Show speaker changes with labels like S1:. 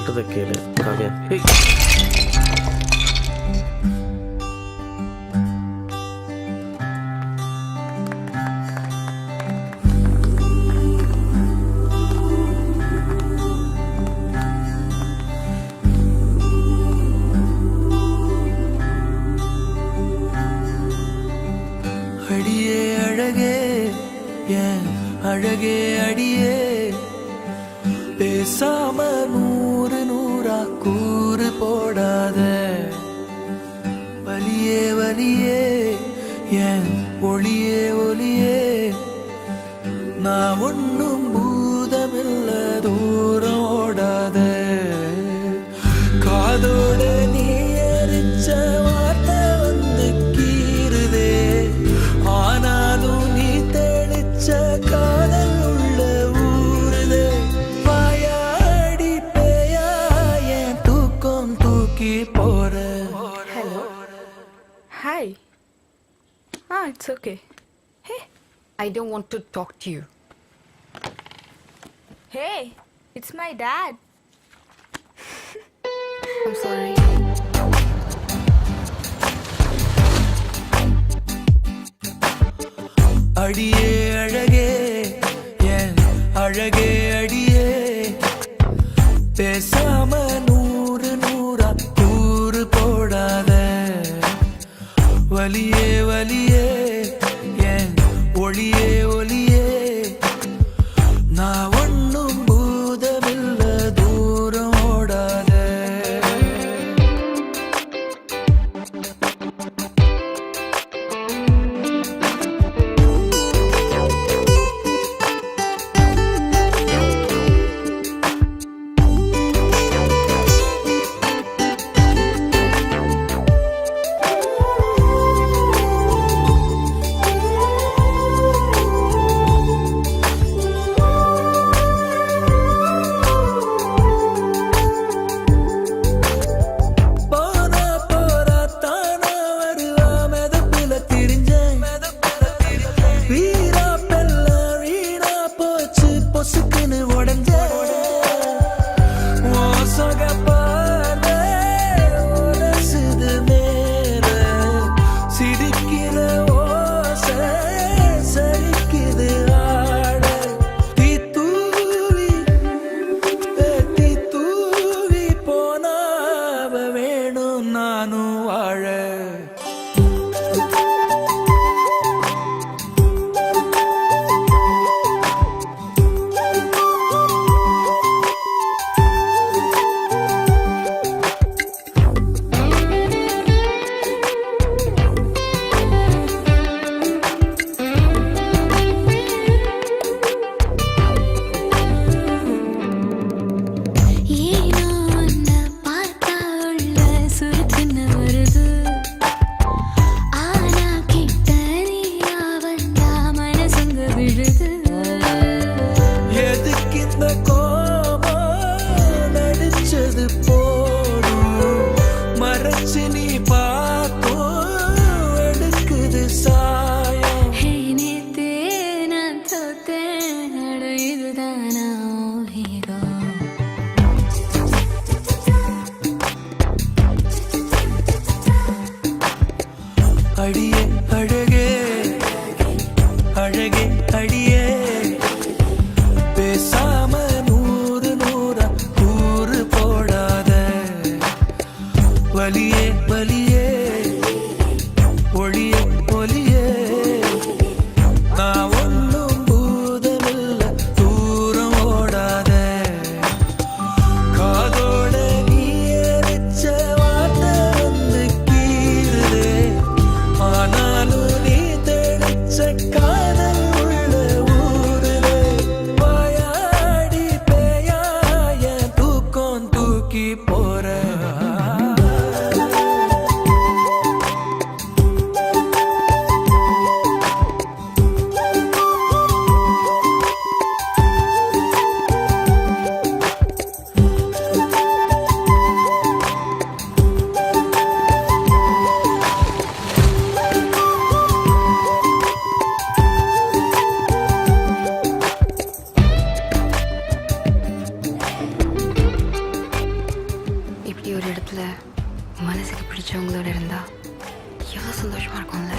S1: சொல்றத கேளு காவியா.
S2: அடியே அழகே ஏன் அழகே அடியே பேசாம நூறு நூறா கூறு போடாத வலியே வலியே ஏன் ஒளியே ஒளியே நான் ஒன்னும் பூதமில்ல தூரம் ஓடாத காதோட நீ எரிச்ச வார்த்தை வந்து கீறுதே ஆனாலும் நீ தெளிச்ச காதல் உள்ள ஊறுதே வாயாடி பேயா என் தூக்கம் தூக்கி போற.
S3: Hello. Hi. It's okay. Hey, I don't want to talk to you.
S4: Hey, it's my dad.
S3: I'm sorry.
S2: அடியே அழகே என் அழகே அடியே பேசாம நூறு நூறா கூறு போடாத வலியே வலியே என் ஒளியே ஒளியே நான் ஒன்னும் பூதமில்ல தூரம் ஓடாத.
S3: நேரத்தில் மனசுக்கு பிடிச்சவங்களோட இருந்தா எவ்வளோ சந்தோஷமா இருக்கும்ல.